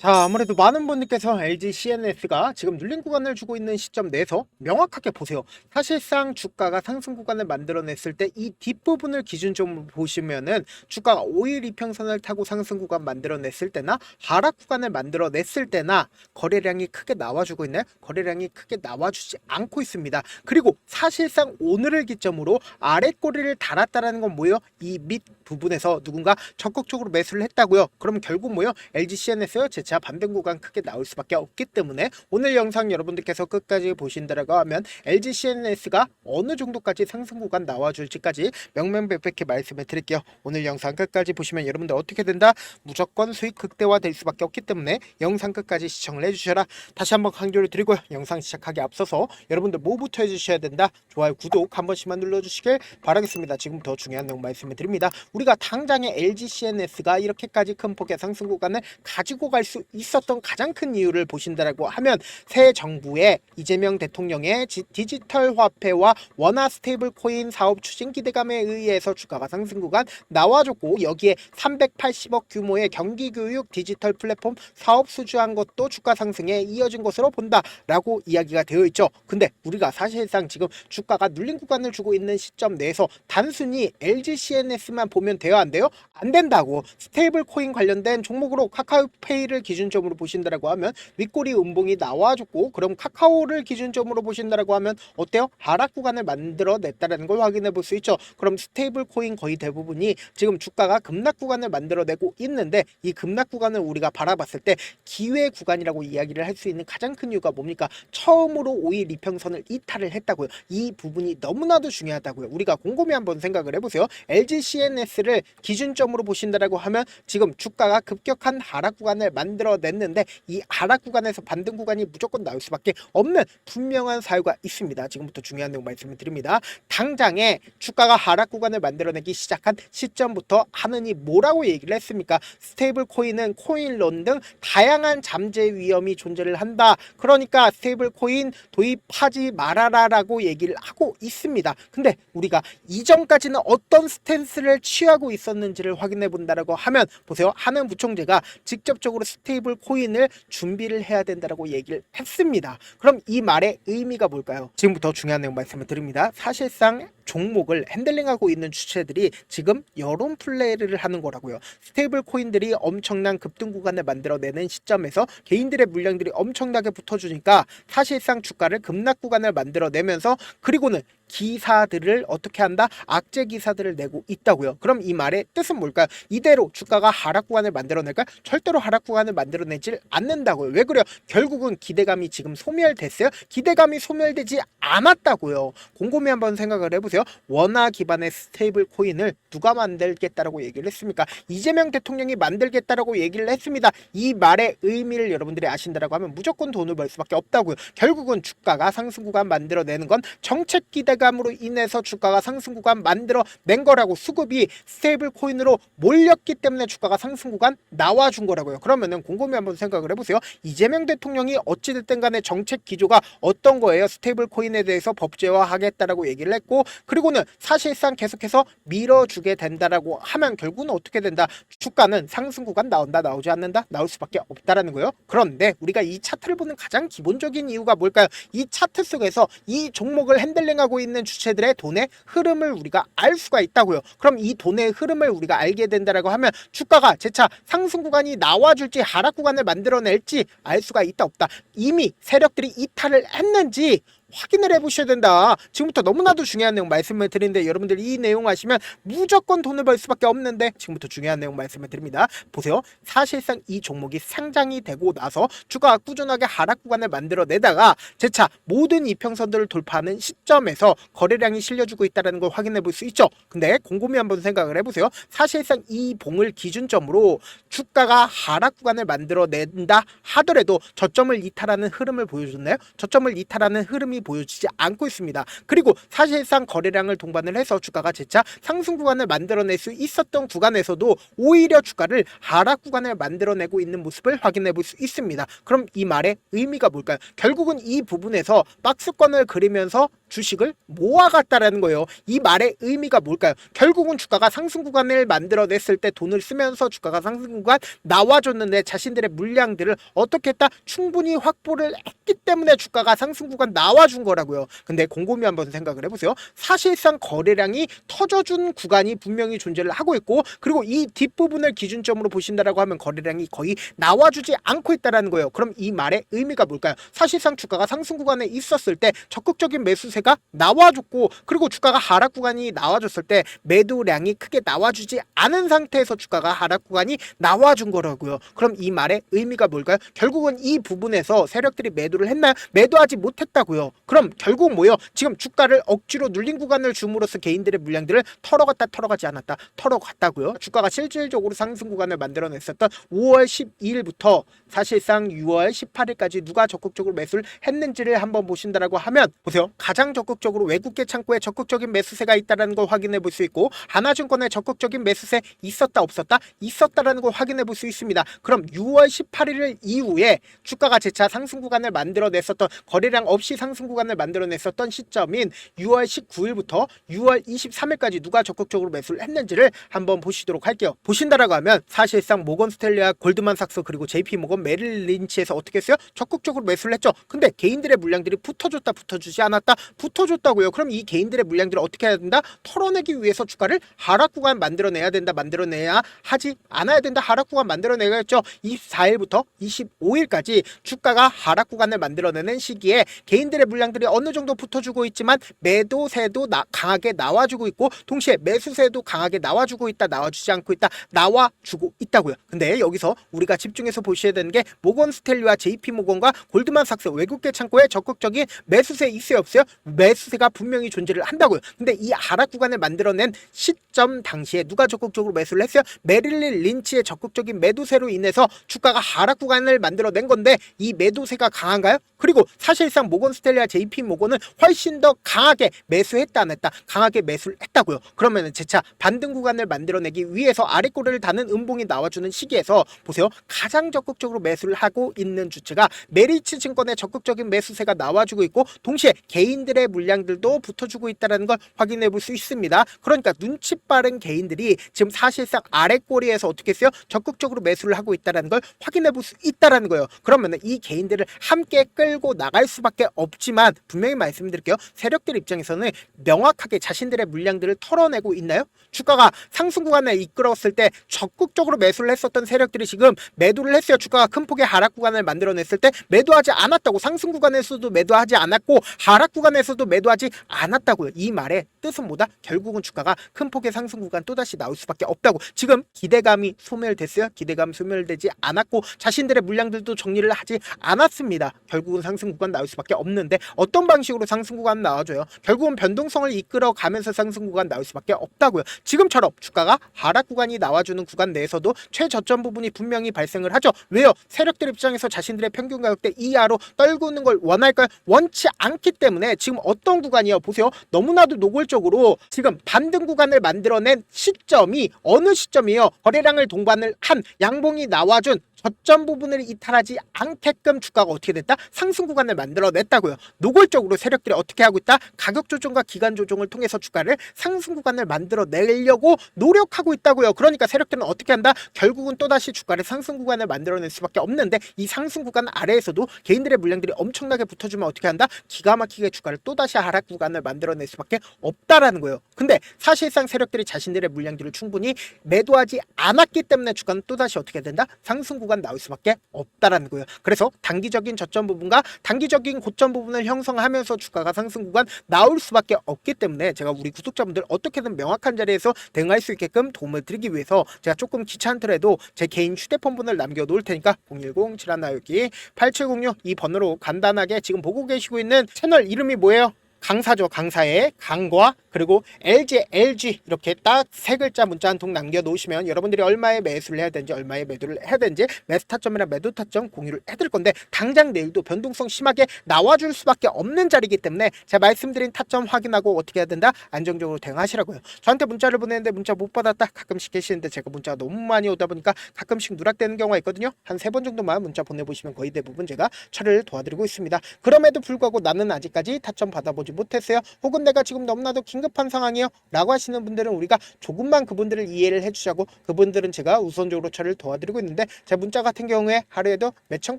자, 아무래도 많은 분들께서 LG CNS가 지금 눌린 구간을 주고 있는 시점 내에서 명확하게 보세요. 사실상 주가가 상승 구간을 만들어냈을 때 이 뒷부분을 기준점으로 보시면은 주가가 5일 이평선을 타고 상승 구간 만들어냈을 때나 하락 구간을 만들어냈을 때나 거래량이 크게 나와주고 있나요? 거래량이 크게 나와주지 않고 있습니다. 그리고 사실상 오늘을 기점으로 아랫꼬리를 달았다라는 건 뭐예요? 이 밑 부분에서 누군가 적극적으로 매수를 했다고요. 그럼 결국 뭐예요? LG CNS요? 재차 반등 구간 크게 나올 수밖에 없기 때문에 오늘 영상 여러분들께서 끝까지 보신다라고 하면 LG CNS가 어느 정도까지 상승 구간 나와줄지까지 명명백백히 말씀을 드릴게요. 오늘 영상 끝까지 보시면 여러분들 어떻게 된다? 무조건 수익 극대화 될 수밖에 없기 때문에 영상 끝까지 시청을 해주셔라. 다시 한번 강조를 드리고요. 영상 시작하기 앞서서 여러분들 뭐부터 해주셔야 된다? 좋아요, 구독 한 번씩만 눌러주시길 바라겠습니다. 지금부터 중요한 내용 말씀을 드립니다. 우리가 당장에 LG CNS가 이렇게까지 큰 폭의 상승 구간을 가지고 갈 수 있었던 가장 큰 이유를 보신다라고 하면 새 정부의 이재명 대통령의 디지털 화폐와 원화 스테이블 코인 사업 추진 기대감에 의해서 주가가 상승 구간 나와줬고, 여기에 380억 규모의 경기 교육 디지털 플랫폼 사업 수주한 것도 주가 상승에 이어진 것으로 본다라고 이야기가 되어 있죠. 근데 우리가 사실상 지금 주가가 눌린 구간을 주고 있는 시점 내에서 단순히 LG CNS만 보면 돼요, 안 돼요? 안 된다고. 스테이블 코인 관련된 종목으로 카카오페이를 기준점으로 보신다라고 하면 윗꼬리 음봉이 나와줬고, 그럼 카카오를 기준점으로 보신다라고 하면 어때요? 하락 구간을 만들어냈다라는 걸 확인해 볼 수 있죠. 그럼 스테이블 코인 거의 대부분이 지금 주가가 급락 구간을 만들어내고 있는데, 이 급락 구간을 우리가 바라봤을 때 기회 구간이라고 이야기를 할 수 있는 가장 큰 이유가 뭡니까? 처음으로 5일 이평선을 이탈을 했다고요. 이 부분이 너무나도 중요하다고요. 우리가 곰곰이 한번 생각을 해보세요. LG CNS를 기준점으로 보신다라고 하면 지금 주가가 급격한 하락 구간을 만들어냈는데, 이 하락 구간에서 반등 구간이 무조건 나올 수밖에 없는 분명한 사유가 있습니다. 지금부터 중요한 내용 말씀을 드립니다. 당장에 주가가 하락 구간을 만들어내기 시작한 시점부터 하느니 뭐라고 얘기를 했습니까? 스테이블 코인은 코인론 등 다양한 잠재 위험이 존재를 한다. 그러니까 스테이블 코인 도입하지 말아라라고 얘기를 하고 있습니다. 근데 우리가 이전까지는 어떤 스탠스를 취하고 있었는지를 확인해 본다라고 하면 보세요. 하는 부총재가 직접적으로 스테이블 코인을 준비를 해야 된다라고 얘기를 했습니다. 그럼 이 말의 의미가 뭘까요? 지금부터 중요한 내용 말씀을 드립니다. 사실상 종목을 핸들링하고 있는 주체들이 지금 여론 플레이를 하는 거라고요. 스테이블 코인들이 엄청난 급등 구간을 만들어내는 시점에서 개인들의 물량들이 엄청나게 붙어주니까 사실상 주가를 급락 구간을 만들어내면서, 그리고는 기사들을 어떻게 한다? 악재 기사들을 내고 있다고요. 그럼 이 말의 뜻은 뭘까요? 이대로 주가가 하락 구간을 만들어낼까? 절대로 하락 구간을 만들어내질 않는다고요. 왜 그래요? 결국은 기대감이 지금 소멸됐어요? 기대감이 소멸되지 않았다고요. 곰곰이 한번 생각을 해보세요. 원화 기반의 스테이블 코인을 누가 만들겠다라고 얘기를 했습니까? 이재명 대통령이 만들겠다라고 얘기를 했습니다. 이 말의 의미를 여러분들이 아신다라고 하면 무조건 돈을 벌 수밖에 없다고요. 결국은 주가가 상승 구간 만들어내는 건 정책 기대감으로 인해서 주가가 상승 구간 만들어낸 거라고. 수급이 스테이블 코인으로 몰렸기 때문에 주가가 상승 구간 나와준 거라고요. 그러면은 곰곰이 한번 생각을 해보세요. 이재명 대통령이 어찌됐든 간에 정책 기조가 어떤 거예요? 스테이블 코인에 대해서 법제화하겠다라고 얘기를 했고, 그리고는 사실상 계속해서 밀어주게 된다라고 하면 결국은 어떻게 된다? 주가는 상승 구간 나온다, 나오지 않는다? 나올 수밖에 없다라는 거예요. 그런데 우리가 이 차트를 보는 가장 기본적인 이유가 뭘까요? 이 차트 속에서 이 종목을 핸들링하고 있는 주체들의 돈의 흐름을 우리가 알 수가 있다고요. 그럼 이 돈의 흐름을 우리가 알게 된다라고 하면 주가가 재차 상승 구간이 나와줄지 하락 구간을 만들어낼지 알 수가 있다 없다? 이미 세력들이 이탈을 했는지 확인을 해보셔야 된다. 지금부터 너무나도 중요한 내용 말씀을 드리는데, 여러분들 이 내용 아시면 무조건 돈을 벌 수밖에 없는데, 지금부터 중요한 내용 말씀을 드립니다. 보세요. 사실상 이 종목이 상장이 되고 나서 주가가 꾸준하게 하락 구간을 만들어내다가 재차 모든 이평선들을 돌파하는 시점에서 거래량이 실려주고 있다는 걸 확인해 볼 수 있죠. 근데 곰곰이 한번 생각을 해보세요. 사실상 이 봉을 기준점으로 주가가 하락 구간을 만들어낸다 하더라도 저점을 이탈하는 흐름을 보여줬나요? 저점을 이탈하는 흐름이 보여지지 않고 있습니다. 그리고 사실상 거래량을 동반을 해서 주가가 재차 상승 구간을 만들어낼 수 있었던 구간에서도 오히려 주가를 하락 구간을 만들어내고 있는 모습을 확인해 볼 수 있습니다. 그럼 이 말의 의미가 뭘까요? 결국은 이 부분에서 박스권을 그리면서 주식을 모아갔다라는 거예요. 이 말의 의미가 뭘까요? 결국은 주가가 상승 구간을 만들어냈을 때 돈을 쓰면서 주가가 상승 구간 나와줬는데 자신들의 물량들을 어떻게 했다? 충분히 확보를 했기 때문에 주가가 상승 구간 나와준 거라고요. 근데 곰곰이 한번 생각을 해보세요. 사실상 거래량이 터져준 구간이 분명히 존재를 하고 있고, 그리고 이 뒷부분을 기준점으로 보신다라고 하면 거래량이 거의 나와주지 않고 있다라는 거예요. 그럼 이 말의 의미가 뭘까요? 사실상 주가가 상승 구간에 있었을 때 적극적인 매수세가 나와줬고, 그리고 주가가 하락 구간이 나와줬을 때 매도량이 크게 나와주지 않은 상태에서 주가가 하락 구간이 나와준 거라고요. 그럼 이 말의 의미가 뭘까요? 결국은 이 부분에서 세력들이 매도를 했나요? 매도하지 못했다고요. 그럼 결국 뭐예요? 지금 주가를 억지로 눌린 구간을 줌으로써 개인들의 물량들을 털어갔다 털어가지 않았다 털어갔다고요. 주가가 실질적으로 상승 구간을 만들어냈었던 5월 12일부터 사실상 6월 18일까지 누가 적극적으로 매수를 했는지를 한번 보신다라고 하면 보세요. 가장 적극적으로 외국계 창구에 적극적인 매수세가 있다는 걸 확인해 볼 수 있고, 하나증권에 적극적인 매수세 있었다 없었다? 있었다라는 걸 확인해 볼 수 있습니다. 그럼 6월 18일 이후에 주가가 재차 상승 구간을 만들어냈었던, 거래량 없이 상승 구간을 만들어냈었던 시점인 6월 19일부터 6월 23일까지 누가 적극적으로 매수를 했는지를 한번 보시도록 할게요. 보신다라고 하면 사실상 모건 스탠리와 골드만삭스 그리고 JP 모건 메릴 린치에서 어떻게 했어요? 적극적으로 매수를 했죠. 근데 개인들의 물량들이 붙어줬다 붙어주지 않았다? 붙어줬다고요. 그럼 이 개인들의 물량들을 어떻게 해야 된다? 털어내기 위해서 주가를 하락 구간 만들어내야 된다. 만들어내야 하지 않아야 된다. 하락 구간 만들어내야겠죠. 24일부터 25일까지 주가가 하락 구간을 만들어내는 시기에 개인들의 물량들이 어느 정도 붙어주고 있지만 매도세도 강하게 나와주고 있고, 동시에 매수세도 강하게 나와주고 있다, 나와주지 않고 있다, 나와주고 있다고요. 근데 여기서 우리가 집중해서 보셔야 되는 게 모건 스탠리와 JP 모건과 골드만삭스 외국계 창고에 적극적인 매수세 있어요 없어요? 매수세가 분명히 존재를 한다고요. 근데 이 하락 구간을 만들어낸 시점 당시에 누가 적극적으로 매수를 했어요? 메릴 린치의 적극적인 매도세로 인해서 주가가 하락 구간을 만들어낸 건데, 이 매도세가 강한가요? 그리고 사실상 모건 스탠리와 JP 모건은 훨씬 더 강하게 매수했다 안 했다? 강하게 매수를 했다고요. 그러면은 재차 반등 구간을 만들어내기 위해서 아래꼬리를 다는 음봉이 나와주는 시기에서 보세요. 가장 적극적으로 매수를 하고 있는 주체가 메리츠 증권의 적극적인 매수세가 나와주고 있고, 동시에 개인들의 물량들도 붙어주고 있다는 걸 확인해 볼 수 있습니다. 그러니까 눈치 빠른 개인들이 지금 사실상 아래꼬리에서 어떻게 했어요? 적극적으로 매수를 하고 있다는 걸 확인해 볼 수 있다는 거예요. 그러면 이 개인들을 함께 끌고 나갈 수밖에 없지만, 분명히 말씀드릴게요. 세력들 입장에서는 명확하게 자신들의 물량들을 털어내고 있나요? 주가가 상승 구간에 이끌었을 때 적극적으로 매수를 했었던 세력들이 지금 매도를 했어요. 주가가 큰 폭의 하락 구간을 만들어냈을 때 매도하지 않았다고. 상승 구간에서도 매도하지 않았고 하락 구간에서도 매도하지 않았다고요. 이 말의 뜻은 뭐다? 결국은 주가가 큰 폭의 상승 구간 또다시 나올 수밖에 없다고. 지금 기대감이 소멸됐어요? 기대감 소멸되지 않았고 자신들의 물량들도 정리를 하지 않았습니다. 결국은 상승 구간 나올 수밖에 없는데, 어떤 방식으로 상승 구간 나와줘요? 결국은 변동성을 이끌어 가면서 상승 구간 나올 수밖에 없다고요. 지금처럼 주가가 하락 구간이 나와주는 구간 내에서도 최저점 부분이 분명히 발생을 하죠. 왜요? 세력들 입장에서 자신들의 평균 가격대 이하로 떨구는 걸 원할까요? 원치 않기 때문에 지금 어떤 구간이요? 보세요. 너무나도 노골적으로 지금 반등 구간을 만들어낸 시점이 어느 시점이에요? 거래량을 동반을 한 양봉이 나와준 저점 부분을 이탈하지 않게끔 주가가 어떻게 됐다? 상승 구간을 만들어냈다고요. 노골적으로 세력들이 어떻게 하고 있다? 가격 조정과 기간 조정을 통해서 주가를 상승 구간을 만들어내려고 노력하고 있다고요. 그러니까 세력들은 어떻게 한다? 결국은 또다시 주가를 상승 구간을 만들어낼 수밖에 없는데, 이 상승 구간 아래에서도 개인들의 물량들이 엄청나게 붙어주면 어떻게 한다? 기가 막히게 주가를 또다시 하락 구간을 만들어낼 수밖에 없다라는 거예요. 근데 사실상 세력들이 자신들의 물량들을 충분히 매도하지 않았기 때문에 주가는 또다시 어떻게 된다? 상승 구간 나올 수밖에 없다라는 거예요. 그래서 단기적인 저점 부분과 단기적인 고점 부분을 형성하면서 주가가 상승 구간 나올 수밖에 없기 때문에, 제가 우리 구독자분들 어떻게든 명확한 자리에서 대응할 수 있게끔 도움을 드리기 위해서 제가 조금 귀찮더라도 제 개인 휴대폰 번호를 남겨놓을 테니까 010-7196-8706 이 번호로 간단하게 지금 보고 계시고 있는 채널 이름이 뭐예요? 강사죠. 강사의 강과 그리고 LG 이렇게 딱 세 글자 문자 한 통 남겨놓으시면 여러분들이 얼마에 매수를 해야 되는지, 얼마에 매도를 해야 되는지 매수 타점이나 매도 타점 공유를 해드릴 건데, 당장 내일도 변동성 심하게 나와줄 수밖에 없는 자리이기 때문에 제가 말씀드린 타점 확인하고 어떻게 해야 된다? 안정적으로 대응하시라고요. 저한테 문자를 보내는데 문자 못 받았다 가끔씩 계시는데, 제가 문자가 너무 많이 오다 보니까 가끔씩 누락되는 경우가 있거든요. 한 3번 정도만 문자 보내보시면 거의 대부분 제가 처리를 도와드리고 있습니다. 그럼에도 불구하고 나는 아직까지 타점 받아보지 매매하지 못했어요. 혹은 내가 지금 너무나도 긴급한 상황이에요 라고 하시는 분들은 우리가 조금만 그분들을 이해를 해주자고, 그분들은 제가 우선적으로 처리를 도와드리고 있는데, 제 문자 같은 경우에 하루에도 몇천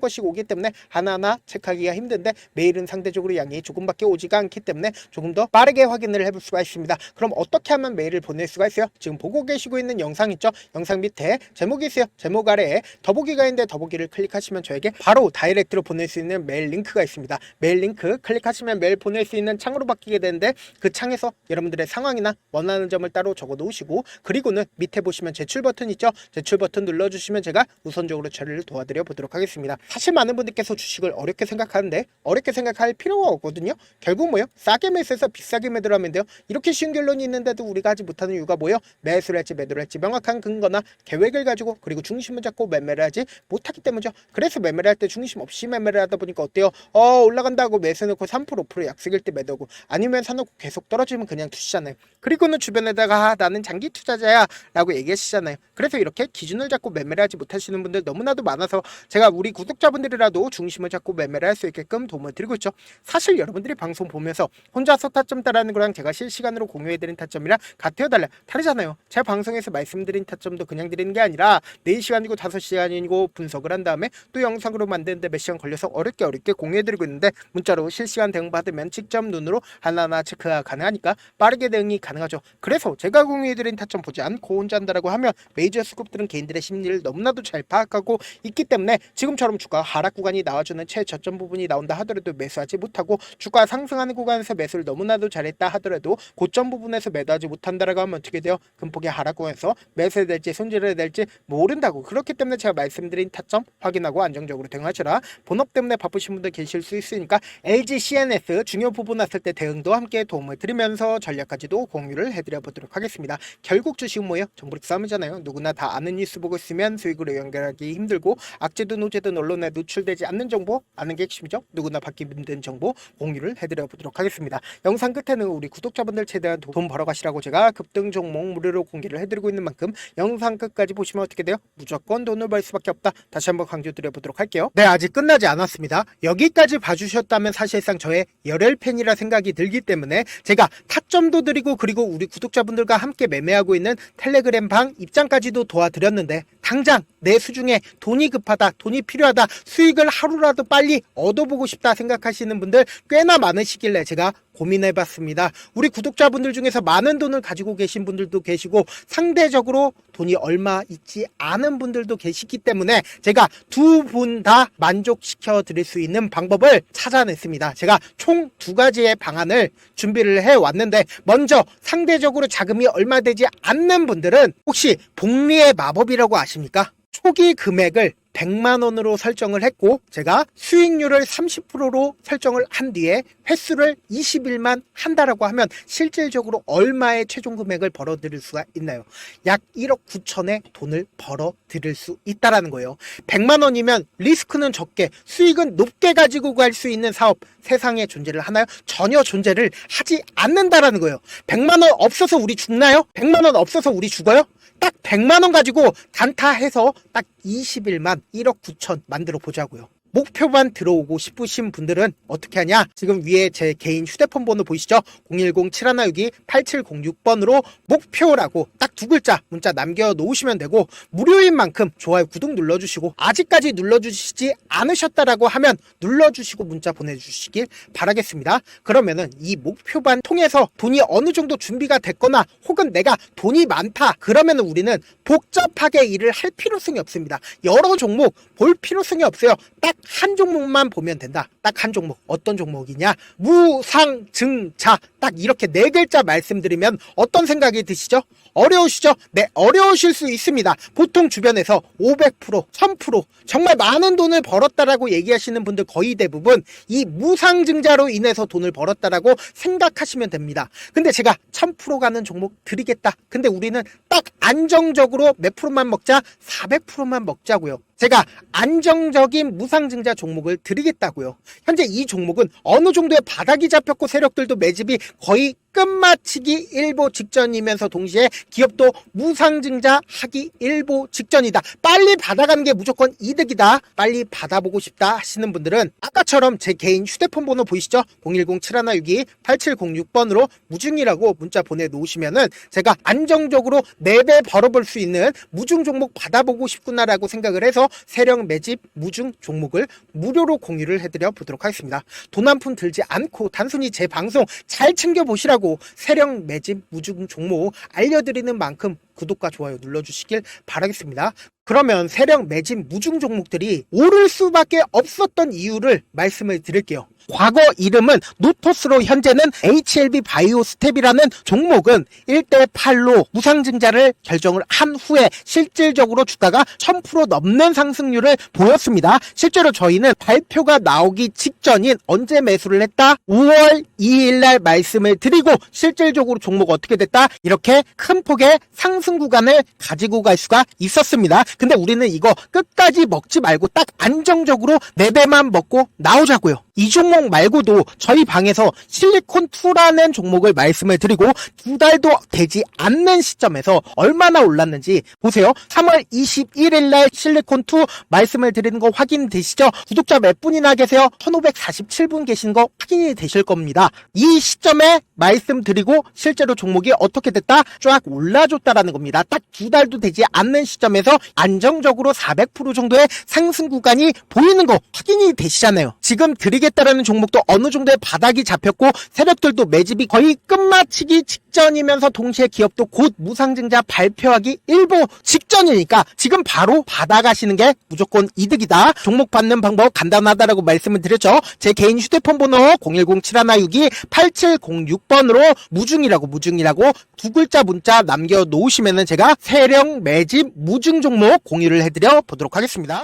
건씩 오기 때문에 하나하나 체크하기가 힘든데, 매일은 상대적으로 양이 조금밖에 오지가 않기 때문에 조금 더 빠르게 확인을 해볼 수가 있습니다. 그럼 어떻게 하면 메일을 보낼 수가 있어요? 지금 보고 계시고 있는 영상 있죠? 영상 밑에 제목이 있어요. 제목 아래에 더보기가 있는데 더보기를 클릭하시면 저에게 바로 다이렉트로 보낼 수 있는 메일 링크가 있습니다. 메일 링크 클릭하시면 메일 보낼 수 있는 창으로 바뀌게 되는데, 그 창에서 여러분들의 상황이나 원하는 점을 따로 적어 놓으시고, 그리고는 밑에 보시면 제출 버튼 있죠? 제출 버튼 눌러주시면 제가 우선적으로 처리를 도와드려 보도록 하겠습니다. 사실 많은 분들께서 주식을 어렵게 생각하는데 어렵게 생각할 필요가 없거든요. 결국 뭐요? 싸게 매수해서 비싸게 매도를 하면 돼요. 이렇게 쉬운 결론이 있는데도 우리가 하지 못하는 이유가 뭐예요? 매수를 할지 매도를 할지 명확한 근거나 계획을 가지고, 그리고 중심을 잡고 매매를 하지 못하기 때문이죠. 그래서 매매를 할 때 중심 없이 매매를 하다 보니까 어때요? 올라간다고 매수해놓고 3% 5% 약속일 때 매도고, 아니면 사놓고 계속 떨어지면 그냥 두시잖아요. 그리고는 주변에다가 나는 장기 투자자야 라고 얘기하시잖아요. 그래서 이렇게 기준을 잡고 매매를 하지 못하시는 분들 너무나도 많아서 제가 우리 구독자분들이라도 중심을 잡고 매매를 할 수 있게끔 도움을 드리고 있죠. 사실 여러분들이 방송 보면서 혼자서 타점 따라하는 거랑 제가 실시간으로 공유해드린 타점이랑 같아요, 달라요? 다르잖아요. 제 방송에서 말씀드린 타점도 그냥 드리는 게 아니라 4시간이고 5시간이고 분석을 한 다음에 또 영상으로 만드는데 몇 시간 걸려서 어렵게 공유해드리고 있는데, 문자로 실시간 대응 받으면 직접 눈으로 하나하나 체크가 가능하니까 빠르게 대응이 가능하죠. 그래서 제가 공유해드린 타점 보지 않고 혼자 한다라고 하면 메이저 스kup들은 개인들의 심리를 너무나도 잘 파악하고 있기 때문에 지금처럼 주가 하락 구간이 나와주는 최저점 부분이 나온다 하더라도 매수하지 못하고, 주가 상승하는 구간에서 매수를 너무나도 잘했다 하더라도 고점 부분에서 매도하지 못한다라고 하면 어떻게 돼요? 금폭의 하락 구간에서 매수해야 될지 손질해야 될지 모른다고. 그렇기 때문에 제가 말씀드린 타점 확인하고 안정적으로 대응하셔라. 본업 때문에 바쁘신 분들 계실 수 있으니까 LG CNS 중요 부분 왔을 때 대응도 함께 도움을 드리면서 전략까지도 공유를 해드려 보도록 하겠습니다. 결국 주식은 뭐예요? 정보력 싸움이잖아요. 누구나 다 아는 뉴스 보고 있으면 수익으로 연결하기 힘들고, 악재든 호재든 언론에 노출되지 않는 정보 아는 게 핵심이죠. 누구나 받기 힘든 정보 공유를 해드려 보도록 하겠습니다. 영상 끝에는 우리 구독자분들 최대한 돈 벌어가시라고 제가 급등 종목 무료로 공개를 해드리고 있는 만큼 영상 끝까지 보시면 어떻게 돼요? 무조건 돈을 벌 수밖에 없다. 다시 한번 강조드려 보도록 할게요. 네, 아직 끝나지 않았습니다. 여기까지 봐주셨다면 사실상 저의 열혈 팬이라 생각이 들기 때문에 제가 타점도 드리고, 그리고 우리 구독자분들과 함께 매매하고 있는 텔레그램 방 입장까지도 도와드렸는데, 당장 내 수중에 돈이 급하다, 돈이 필요하다, 수익을 하루라도 빨리 얻어보고 싶다 생각하시는 분들 꽤나 많으시길래 제가 고민해봤습니다. 우리 구독자분들 중에서 많은 돈을 가지고 계신 분들도 계시고, 상대적으로 돈이 얼마 있지 않은 분들도 계시기 때문에 제가 두 분 다 만족시켜 드릴 수 있는 방법을 찾아냈습니다. 제가 총 2가지의 방안을 준비를 해왔는데, 먼저 상대적으로 자금이 얼마 되지 않는 분들은 혹시 복리의 마법이라고 아십니까? 초기 금액을 100만원으로 설정을 했고, 제가 수익률을 30%로 설정을 한 뒤에 횟수를 20일만 한다라고 하면 실질적으로 얼마의 최종 금액을 벌어들일 수가 있나요? 약 1억 9천의 돈을 벌어들일 수 있다라는 거예요. 100만원이면 리스크는 적게 수익은 높게 가지고 갈 수 있는 사업 세상에 존재를 하나요? 전혀 존재를 하지 않는다라는 거예요. 100만원 없어서 우리 죽나요? 100만원 없어서 우리 죽어요? 딱 100만원 가지고 단타해서 딱 20일만 1억 9천 만들어 보자고요. 목표만 들어오고 싶으신 분들은 어떻게 하냐? 지금 위에 제 개인 휴대폰 번호 보이시죠? 010-7162-8706번으로 목표라고 딱 2글자 문자 남겨놓으시면 되고, 무료인 만큼 좋아요, 구독 눌러주시고, 아직까지 눌러주시지 않으셨다라고 하면 눌러주시고 문자 보내주시길 바라겠습니다. 그러면은 이 목표반 통해서 돈이 어느 정도 준비가 됐거나, 혹은 내가 돈이 많다 그러면 우리는 복잡하게 일을 할 필요성이 없습니다. 여러 종목 볼 필요성이 없어요. 딱 한 종목만 보면 된다. 딱 한 종목. 어떤 종목이냐? 무상증자. 딱 이렇게 4글자 말씀드리면 어떤 생각이 드시죠? 어려우시죠? 네, 어려우실 수 있습니다. 보통 주변에서 500%, 1000% 정말 많은 돈을 벌었다라고 얘기하시는 분들 거의 대부분 이 무상증자로 인해서 돈을 벌었다라고 생각하시면 됩니다. 근데 제가 1000% 가는 종목 드리겠다. 근데 우리는 딱 안정적으로 몇 프로만 먹자? 400%만 먹자고요. 제가 안정적인 무상증자 종목을 드리겠다고요. 현재 이 종목은 어느 정도의 바닥이 잡혔고 세력들도 매집이 거의 끝마치기 일보 직전이면서 동시에 기업도 무상증자 하기 일보 직전이다. 빨리 받아가는 게 무조건 이득이다. 빨리 받아보고 싶다 하시는 분들은 아까처럼 제 개인 휴대폰 번호 보이시죠? 010-7162-8706번으로 무중이라고 문자 보내놓으시면은 제가 안정적으로 4배 벌어볼 수 있는 무중 종목 받아보고 싶구나라고 생각을 해서 세력 매집 무중 종목을 무료로 공유를 해드려 보도록 하겠습니다. 돈 한 푼 들지 않고 단순히 제 방송 잘 챙겨보시라고 세력 매집 무중 종목 알려드리는 만큼 구독과 좋아요 눌러주시길 바라겠습니다. 그러면 세력 매집 무중 종목들이 오를 수밖에 없었던 이유를 말씀을 드릴게요. 과거 이름은 노토스로 현재는 HLB 바이오스텝이라는 종목은 1대8로 무상증자를 결정을 한 후에 실질적으로 주가가 1000% 넘는 상승률을 보였습니다. 실제로 저희는 발표가 나오기 직전인 언제 매수를 했다? 5월 2일 날 말씀을 드리고 실질적으로 종목 어떻게 됐다? 이렇게 큰 폭의 상승 구간을 가지고 갈 수가 있었습니다. 근데 우리는 이거 끝까지 먹지 말고 딱 안정적으로 4배만 먹고 나오자고요. 이 종목 말고도 저희 방에서 실리콘2라는 종목을 말씀을 드리고 2달도 되지 않는 시점에서 얼마나 올랐는지 보세요. 3월 21일 날 실리콘2 말씀을 드리는 거 확인되시죠? 구독자 몇 분이나 계세요? 1547분 계신 거 확인이 되실 겁니다. 이 시점에 말씀드리고 실제로 종목이 어떻게 됐다? 쫙 올라줬다라는 겁니다. 딱 2달도 되지 않는 시점에서 안정적으로 400% 정도의 상승 구간이 보이는 거 확인이 되시잖아요. 지금 드리겠다라는 종목도 어느 정도의 바닥이 잡혔고 세력들도 매집이 거의 끝마치기 직전이면서 동시에 기업도 곧 무상증자 발표하기 일보 직전이니까 지금 바로 받아가시는 게 무조건 이득이다. 종목 받는 방법 간단하다라고 말씀을 드렸죠. 제 개인 휴대폰 번호 010-7162-8706번으로 무중이라고 두 글자 문자 남겨놓으시면은 제가 세력 매집 무중 종목 공유를 해드려 보도록 하겠습니다.